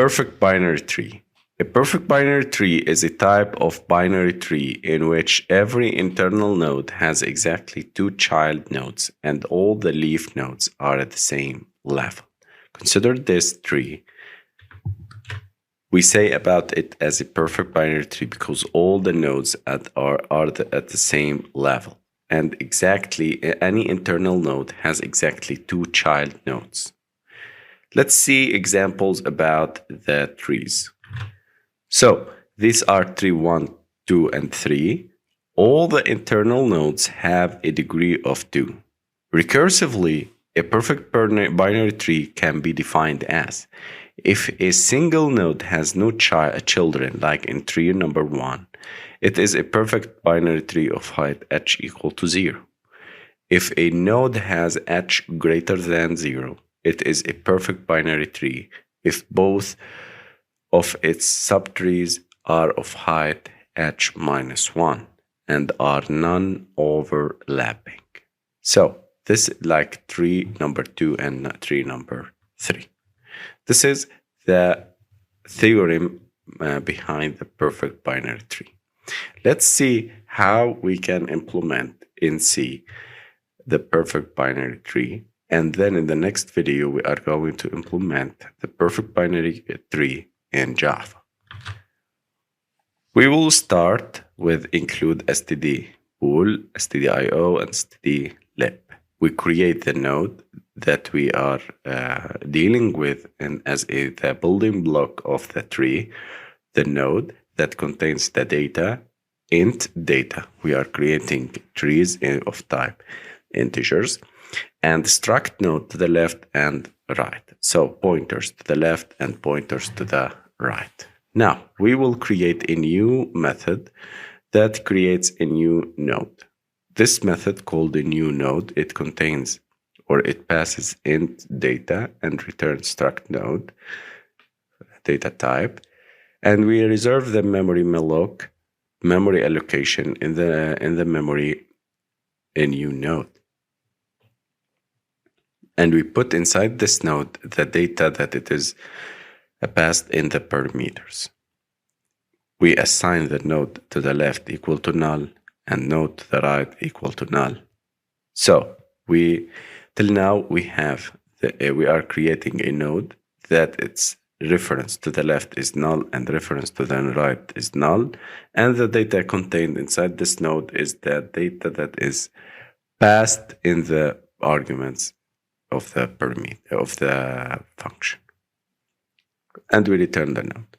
Perfect binary tree. A perfect binary tree is a type of binary tree in which every internal node has exactly two child nodes and all the leaf nodes are at the same level. Consider this tree. We say about it as a perfect binary tree because all the nodes are at the same level, and exactly any internal node has exactly two child nodes. Let's see examples about the trees. So these are tree 1, 2, and 3. All the internal nodes have a degree of 2. Recursively, a perfect binary tree can be defined as if a single node has no children, like in tree number 1, it is a perfect binary tree of height h equal to 0. If a node has h greater than 0, it is a perfect binary tree if both of its subtrees are of height h minus 1 and are non-overlapping. So this is like tree number 2 and tree number 3. This is the theorem behind the perfect binary tree. Let's see how we can implement in C the perfect binary tree. And then in the next video, we are going to implement the perfect binary tree in Java. We will start with include std bool, stdio, and stdlib. We create the node that we are dealing with and as the building block of the tree, the node that contains the data, int data. We are creating trees of type integers, and struct node to the left and right. So pointers to the left and pointers to the right. Now we will create a new method that creates a new node. This method called a new node, it contains or it passes int data and returns struct node data type, and we reserve the memory malloc memory allocation in the memory a new node. And we put inside this node the data that it is passed in the parameters. We assign the node to the left equal to null and node to the right equal to null. So till now we have we are creating a node that its reference to the left is null and reference to the right is null, and the data contained inside this node is the data that is passed in the arguments of the parameter of the function, and we return the node.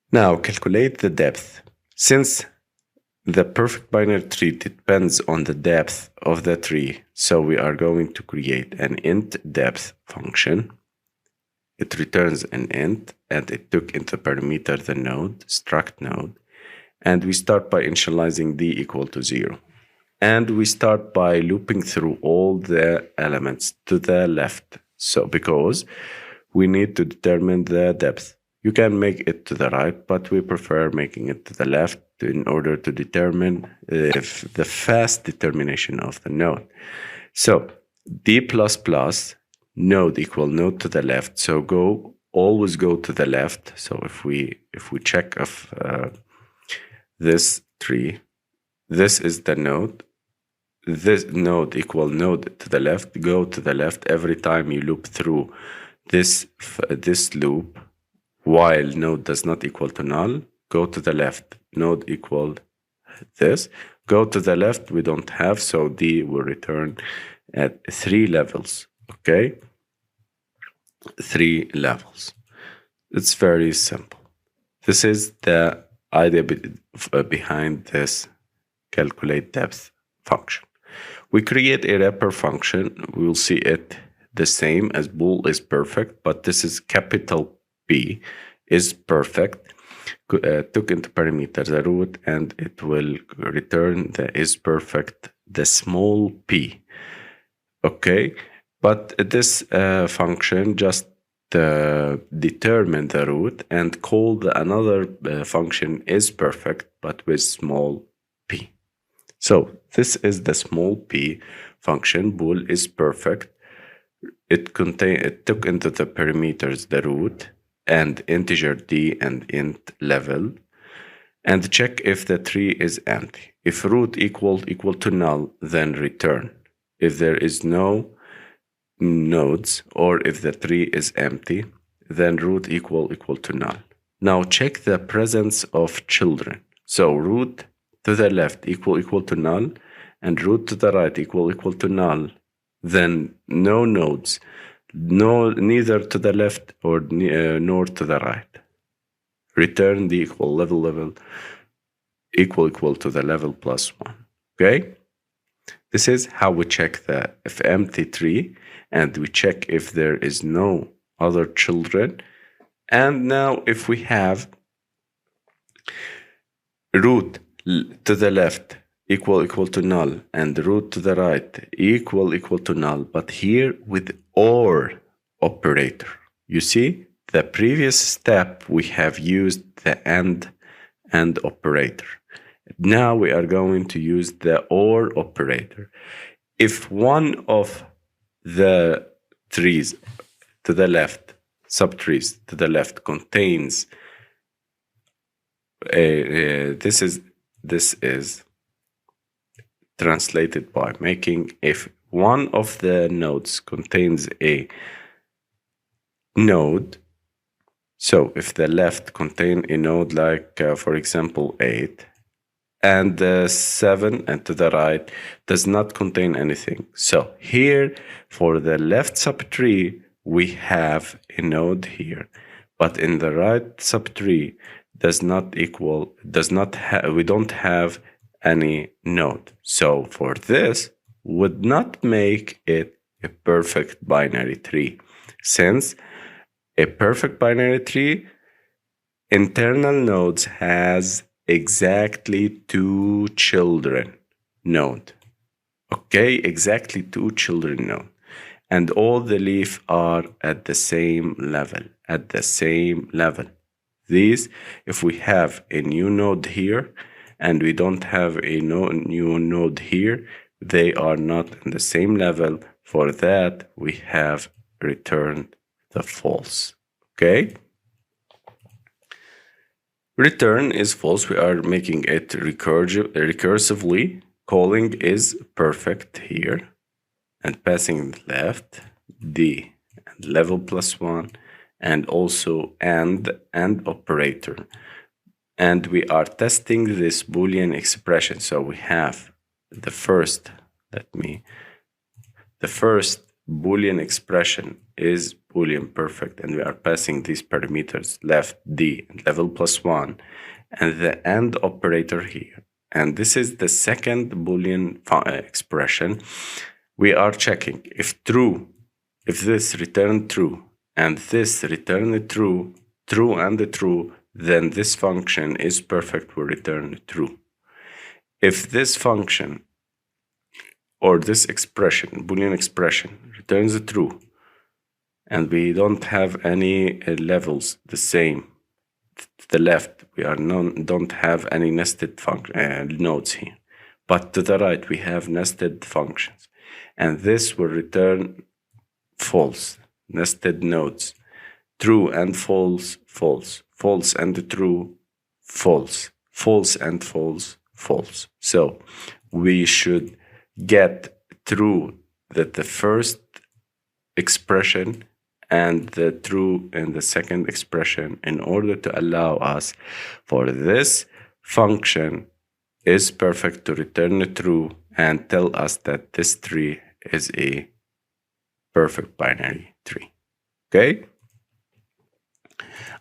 Now calculate the depth. Since the perfect binary tree depends on the depth of the tree, so we are going to create an int depth function. It returns an int and it took into parameter the node, struct node, and we start by initializing d equal to 0. And we start by looping through all the elements to the left. So because we need to determine the depth. You can make it to the right, but we prefer making it to the left in order to determine if the fast determination of the node. So d++ node equal node to the left. So always go to the left. So if we check if this tree, this is the node. This node equal node to the left. Go to the left every time you loop through this loop. While node does not equal to null, go to the left. Node equal this. Go to the left. We don't have, so d will return at 3 levels. Okay, 3 levels. It's very simple. This is the idea behind this calculate depth function. We create a wrapper function. We will see it the same as bool is perfect, but this is capital P is perfect. Took into parameter the root, and it will return the is perfect, the small p. Okay, but this function just determine the root and call another function is perfect, but with small p. So this is the small p function. Bool is perfect. It took into the parameters the root and integer d and int level, and check if the tree is empty. If root equal to null, then return. If there is no nodes, or if the tree is empty, then root equal to null. Now check the presence of children. So root to the left equal to null, and root to the right equal to null. Then no nodes, neither to the left or nor to the right. Return the equal level equal to the level plus 1. Okay? This is how we check the if empty tree, and we check if there is no other children. And now if we have root to the left equal to null and root to the right equal to null, but here with OR operator. You see, the previous step we have used the AND operator. Now we are going to use the OR operator. If one of the trees to the left, subtrees to the left, contains this is translated by making if one of the nodes contains a node. So if the left contain a node like for example 8, and 7, and to the right does not contain anything. So here for the left subtree we have a node here, but in the right subtree we don't have any node. So for this would not make it a perfect binary tree, since a perfect binary tree internal nodes has exactly 2 children node. Okay, exactly 2 children node, and all the leaf are at the same level. These, if we have a new node here and we don't have a new node here, they are not in the same level. For that, we have returned the false. Okay? Return is false. We are making it recursively. Calling is perfect here, and passing left, D, and level plus 1, and also and operator. And we are testing this Boolean expression. So we have the first Boolean expression is Boolean perfect, and we are passing these parameters left, D, and level plus 1, and the AND operator here. And this is the second Boolean expression. We are checking if true, if this return true, and this return true and true, then this function is perfect, will return true. If this function or this expression, Boolean expression, returns true, and we don't have any levels the same to the left, we don't have any nested nodes here, but to the right we have nested functions, and this will return false. Nested nodes, true and false, false, false and true, false, false and false, false. So we should get true that the first expression and the true in the second expression, in order to allow us for this function is perfect to return true and tell us that this tree is a perfect binary tree. Okay?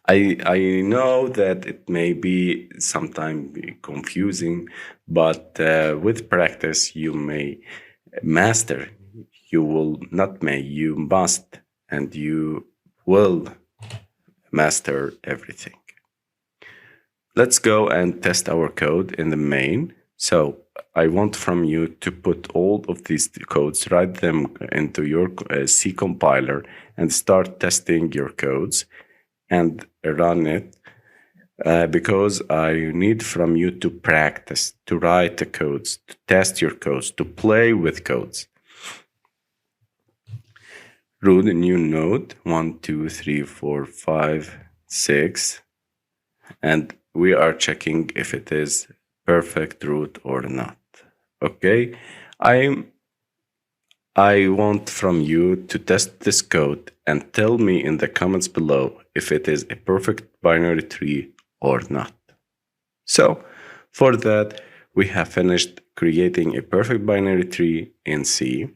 I know that it may be sometimes confusing, but with practice you may master. You must, and you will master everything. Let's go and test our code in the main. So I want from you to put all of these codes, write them into your C compiler, and start testing your codes and run it, because I need from you to practice, to write the codes, to test your codes, to play with codes. Root a new node, 1, 2, 3, 4, 5, 6, and we are checking if it is perfect root or not. Okay, I want from you to test this code and tell me in the comments below if it is a perfect binary tree or not. So for that, we have finished creating a perfect binary tree in C,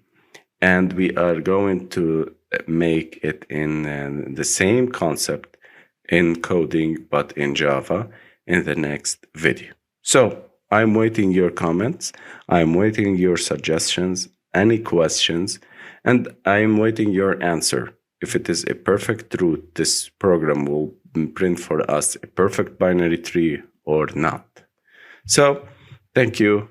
and we are going to make it in the same concept in coding but in Java in the next video. So I'm waiting your comments, I'm waiting your suggestions, any questions, and I'm waiting your answer. If it is a perfect root, this program will print for us a perfect binary tree or not. So thank you.